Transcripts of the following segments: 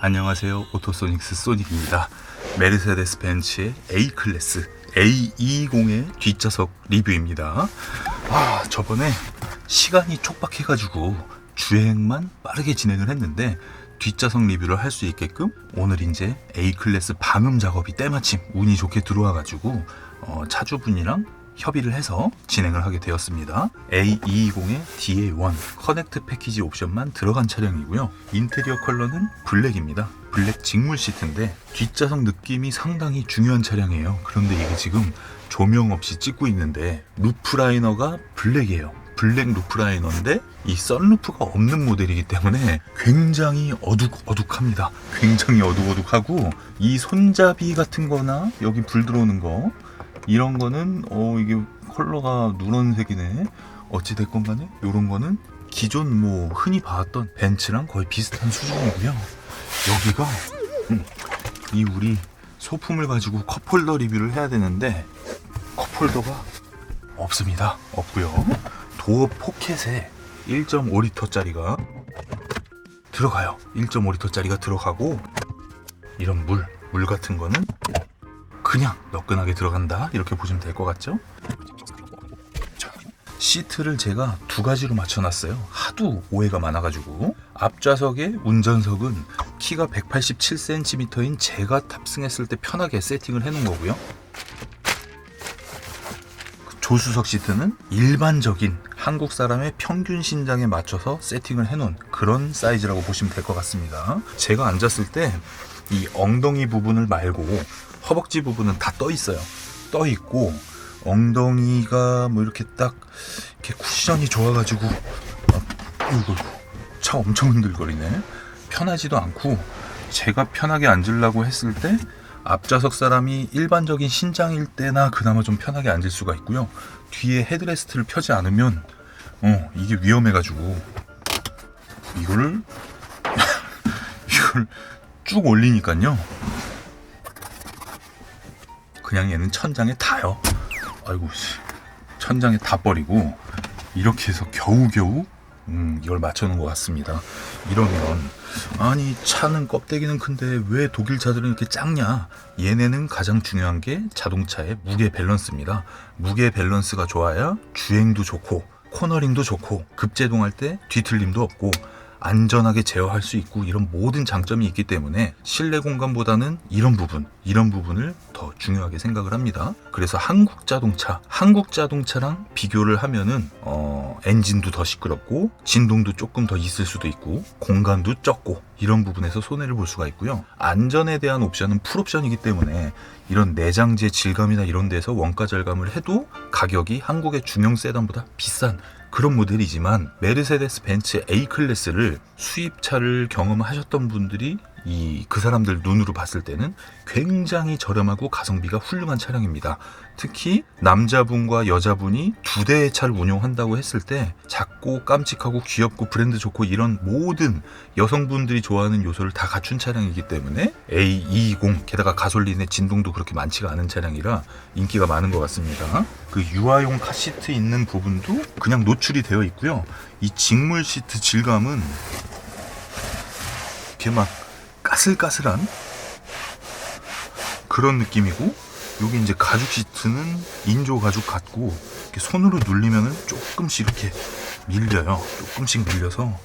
안녕하세요. 오토소닉스 소닉입니다. 메르세데스 벤츠의 A클래스 A220의 뒷좌석 리뷰입니다. 저번에 시간이 촉박해가지고 주행만 빠르게 진행을 했는데 뒷좌석 리뷰를 할 수 있게끔 오늘 이제 A클래스 방음 작업이 때마침 운이 좋게 들어와가지고 차주분이랑 협의를 해서 진행을 하게 되었습니다. A220의 DA1 커넥트 패키지 옵션만 들어간 차량이고요. 인테리어 컬러는 블랙입니다. 블랙 직물 시트인데 뒷좌석 느낌이 상당히 중요한 차량이에요. 그런데 이게 지금 조명 없이 찍고 있는데 루프라이너가 블랙이에요. 블랙 루프라이너인데 이 썬루프가 없는 모델이기 때문에 굉장히 어둑어둑합니다. 굉장히 어둑어둑하고 이 손잡이 같은 거나 여기 불 들어오는 거 이런 거는 이게 컬러가 누런색이네. 어찌됐건 간에 이런 거는 기존 흔히 봐왔던 벤츠랑 거의 비슷한 수준이고요. 여기가 이 우리 소품을 가지고 컵홀더 리뷰를 해야 되는데 컵홀더가 없습니다. 없고요. 도어 포켓에 1.5리터짜리가 들어가요. 1.5리터짜리가 들어가고 이런 물 같은 거는 그냥 너끈하게 들어간다 이렇게 보시면 될 것 같죠? 시트를 제가 두 가지로 맞춰놨어요. 하도 오해가 많아가지고 앞좌석의 운전석은 키가 187cm인 제가 탑승했을 때 편하게 세팅을 해놓은 거고요. 조수석 시트는 일반적인 한국 사람의 평균 신장에 맞춰서 세팅을 해놓은 그런 사이즈라고 보시면 될 것 같습니다. 제가 앉았을 때 이 엉덩이 부분을 말고 허벅지 부분은 다 떠 있어요. 떠 있고 엉덩이가 이렇게 딱 이렇게 쿠션이 좋아가지고 차 엄청 흔들거리네. 편하지도 않고 제가 편하게 앉으려고 했을 때 앞좌석 사람이 일반적인 신장일 때나 그나마 좀 편하게 앉을 수가 있고요. 뒤에 헤드레스트를 펴지 않으면 이게 위험해가지고 이걸 쭉 올리니까요. 그냥 얘는 천장에 닿아요. 아이고 천장에 다 버리고 이렇게 해서 겨우겨우 이걸 맞춰놓은 것 같습니다. 이러면 아니 차는 껍데기는 큰데 왜 독일 차들은 이렇게 작냐? 얘네는 가장 중요한 게 자동차의 무게 밸런스입니다. 무게 밸런스가 좋아야 주행도 좋고 코너링도 좋고 급제동할 때 뒤틀림도 없고 안전하게 제어할 수 있고 이런 모든 장점이 있기 때문에 실내 공간보다는 이런 부분을 더 중요하게 생각을 합니다. 그래서 한국 자동차랑 비교를 하면은 엔진도 더 시끄럽고 진동도 조금 더 있을 수도 있고 공간도 적고 이런 부분에서 손해를 볼 수가 있고요. 안전에 대한 옵션은 풀옵션이기 때문에 이런 내장재 질감이나 이런 데서 원가 절감을 해도 가격이 한국의 중형 세단보다 비싼 그런 모델이지만 메르세데스 벤츠 A클래스를 수입차를 경험하셨던 분들이 그 사람들 눈으로 봤을 때는 굉장히 저렴하고 가성비가 훌륭한 차량입니다. 특히 남자분과 여자분이 두 대의 차를 운용한다고 했을 때 작고 깜찍하고 귀엽고 브랜드 좋고 이런 모든 여성분들이 좋아하는 요소를 다 갖춘 차량이기 때문에 A220 게다가 가솔린의 진동도 그렇게 많지가 않은 차량이라 인기가 많은 것 같습니다. 그 유아용 카시트 있는 부분도 그냥 노출이 되어 있고요. 이 직물 시트 질감은 이렇게 막 까슬까슬한 그런 느낌이고 여기 이제 가죽 시트는 인조 가죽 같고 이렇게 손으로 눌리면은 조금씩 이렇게 밀려요. 조금씩 밀려서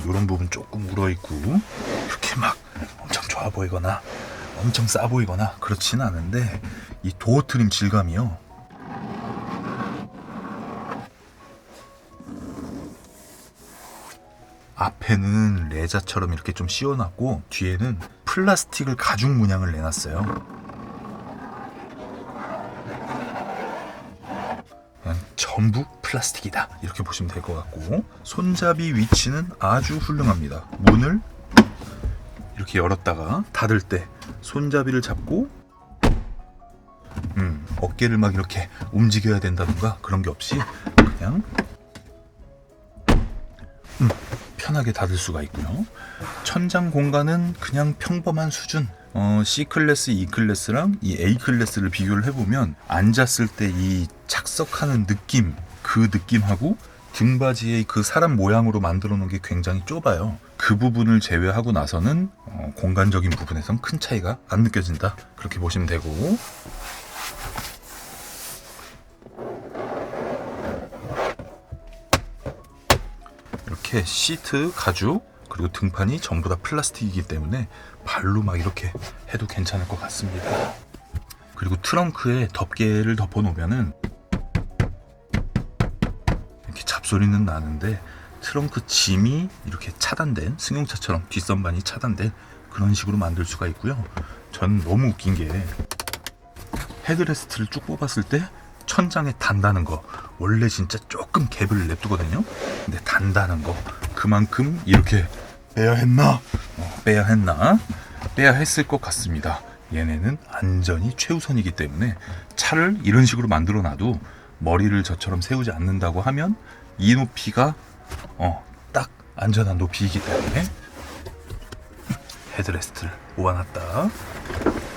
이런 부분 조금 울어있고 이렇게 막 엄청 좋아 보이거나 엄청 싸 보이거나 그렇지는 않은데 이 도어 트림 질감이요. 앞에는 레자처럼 이렇게 좀 씌워놨고 뒤에는 플라스틱을 가죽 문양을 내놨어요. 그냥 전부 플라스틱이다 이렇게 보시면 될 것 같고 손잡이 위치는 아주 훌륭합니다. 문을 이렇게 열었다가 닫을 때 손잡이를 잡고 어깨를 막 이렇게 움직여야 된다던가 그런 게 없이 그냥 편하게 닫을 수가 있고요. 천장 공간은 그냥 평범한 수준. C클래스, E클래스랑 이 A클래스를 비교를 해보면 앉았을 때 이 착석하는 느낌, 그 느낌하고 등받이의 그 사람 모양으로 만들어 놓은 게 굉장히 좁아요. 그 부분을 제외하고 나서는 공간적인 부분에선 큰 차이가 안 느껴진다, 그렇게 보시면 되고, 이렇게 시트, 가죽, 그리고 등판이 전부 다 플라스틱이기 때문에 발로 막 이렇게 해도 괜찮을 것 같습니다. 그리고 트렁크에 덮개를 덮어 놓으면은 이렇게 잡소리는 나는데 트렁크 짐이 이렇게 차단된, 승용차처럼 뒷선반이 차단된 그런 식으로 만들 수가 있고요. 전 너무 웃긴 게 헤드레스트를 쭉 뽑았을 때 천장에 단다는 거, 원래 진짜 조금 갭을 냅두거든요. 근데 단다는 거, 그만큼 이렇게 빼야 했나? 빼야 했을 것 같습니다. 얘네는 안전이 최우선이기 때문에 차를 이런 식으로 만들어 놔도 머리를 저처럼 세우지 않는다고 하면 이 높이가 딱 안전한 높이이기 때문에 헤드레스트를 모아놨다.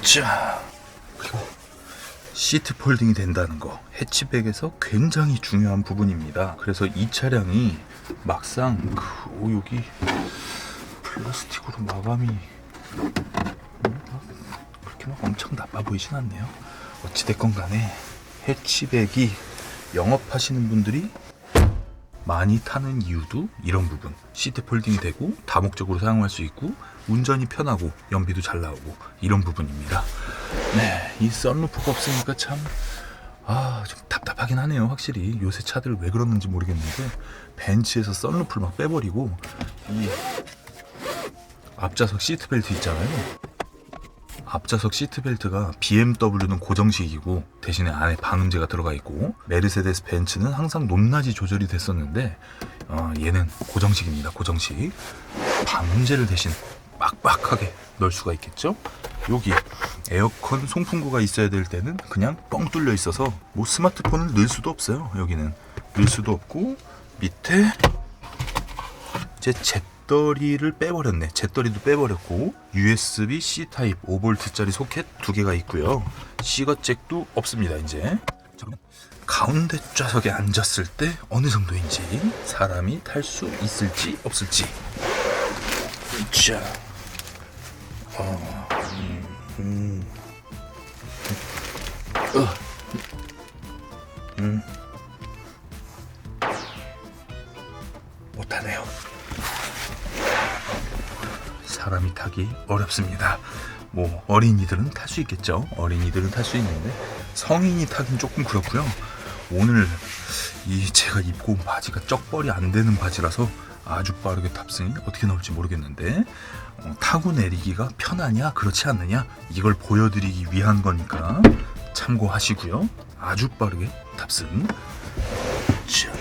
자, 그리고 시트 폴딩이 된다는 거, 해치백에서 굉장히 중요한 부분입니다. 그래서 이 차량이 막상 여기 플라스틱으로 마감이 그렇게 막 엄청 나빠 보이진 않네요. 어찌됐건 간에 해치백이 영업하시는 분들이 많이 타는 이유도 이런 부분, 시트 폴딩이 되고 다목적으로 사용할 수 있고 운전이 편하고 연비도 잘 나오고 이런 부분입니다. 네, 이 썬루프가 없으니까 참 좀 답답하긴 하네요. 확실히 요새 차들 왜 그러는지 모르겠는데 벤츠에서 썬루프를 막 빼버리고 이 앞좌석 시트벨트 있잖아요. 앞좌석 시트벨트가 BMW는 고정식이고 대신에 안에 방음제가 들어가 있고, 메르세데스 벤츠는 항상 높낮이 조절이 됐었는데 얘는 고정식입니다. 고정식. 방음제를 대신 빡빡하게 넣을 수가 있겠죠. 여기 에어컨 송풍구가 있어야 될 때는 그냥 뻥 뚫려 있어서 뭐 스마트폰을 넣을 수도 없어요. 여기는 넣을 수도 없고, 밑에 제 잿더리를 빼버렸네. 잿더리도 빼버렸고, USB-C 타입 5V짜리 소켓 2개가 있고요. 시거잭도 없습니다. 이제 가운데 좌석에 앉았을 때 어느 정도인지, 사람이 탈 수 있을지 없을지. 자, 못하네요. 사람이 타기 어렵습니다. 뭐 어린이들은 탈 수 있겠죠. 어린이들은 탈 수 있는데 성인이 타긴 조금 그렇고요. 오늘 제가 입고 온 바지가 쩍벌이 안 되는 바지라서 아주 빠르게 탑승이 어떻게 나올지 모르겠는데, 타고 내리기가 편하냐 그렇지 않느냐 이걸 보여드리기 위한 거니까 참고하시고요. 아주 빠르게 탑승. 자,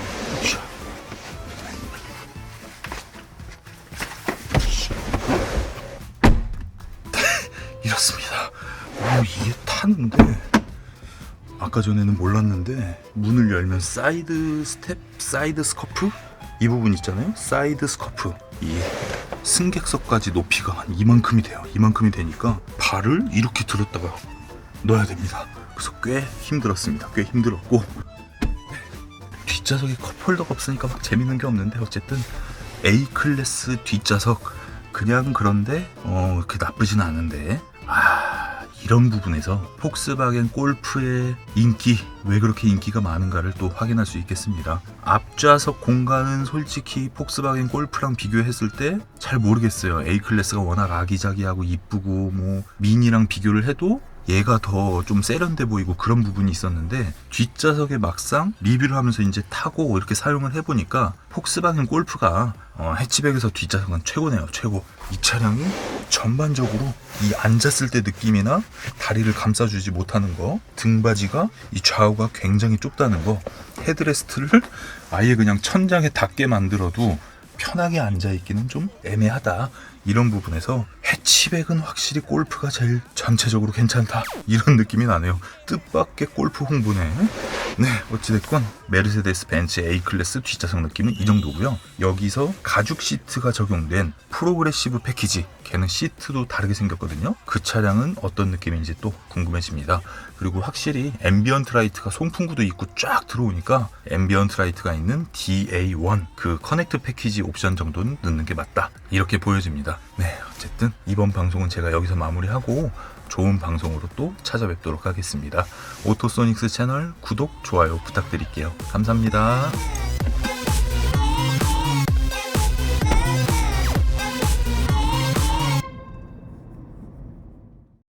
이렇습니다. 이게 타는데 아까 전에는 몰랐는데 문을 열면 사이드 스텝, 사이드 스커프 이 부분 있잖아요. 사이드 스커프, 이 승객석까지 높이가 한 이만큼이 돼요. 이만큼이 되니까 발을 이렇게 들었다가 넣어야 됩니다. 그래서 꽤 힘들었습니다. 꽤 힘들었고, 뒷좌석에 컵홀더가 없으니까 막 재밌는 게 없는데 어쨌든 A클래스 뒷좌석 그냥 그런데 그렇게 나쁘진 않은데, 이런 부분에서 폭스바겐 골프의 인기, 왜 그렇게 인기가 많은가를 또 확인할 수 있겠습니다. 앞좌석 공간은 솔직히 폭스바겐 골프랑 비교했을 때 잘 모르겠어요. A클래스가 워낙 아기자기하고 이쁘고 뭐 미니랑 비교를 해도 얘가 더 좀 세련돼 보이고 그런 부분이 있었는데, 뒷좌석에 막상 리뷰를 하면서 이제 타고 이렇게 사용을 해보니까 폭스바겐 골프가 해치백에서 뒷좌석은 최고네요. 최고. 이 차량이 전반적으로 이 앉았을 때 느낌이나 다리를 감싸주지 못하는 거, 등받이가 이 좌우가 굉장히 좁다는 거, 헤드레스트를 아예 그냥 천장에 닿게 만들어도 편하게 앉아있기는 좀 애매하다. 이런 부분에서 해치백은 확실히 골프가 제일 전체적으로 괜찮다, 이런 느낌이 나네요. 뜻밖의 골프 홍보네. 네, 어찌됐건 메르세데스 벤츠 A클래스 뒷좌석 느낌은 이 정도고요. 여기서 가죽 시트가 적용된 프로그레시브 패키지, 걔는 시트도 다르게 생겼거든요. 그 차량은 어떤 느낌인지 또 궁금해집니다. 그리고 확실히 앰비언트 라이트가 송풍구도 있고 쫙 들어오니까 앰비언트 라이트가 있는 DA1 그 커넥트 패키지 옵션 정도는 넣는 게 맞다, 이렇게 보여집니다. 네, 어쨌든 이번 방송은 제가 여기서 마무리하고 좋은 방송으로 또 찾아뵙도록 하겠습니다. 오토소닉스 채널 구독, 좋아요 부탁드릴게요. 감사합니다.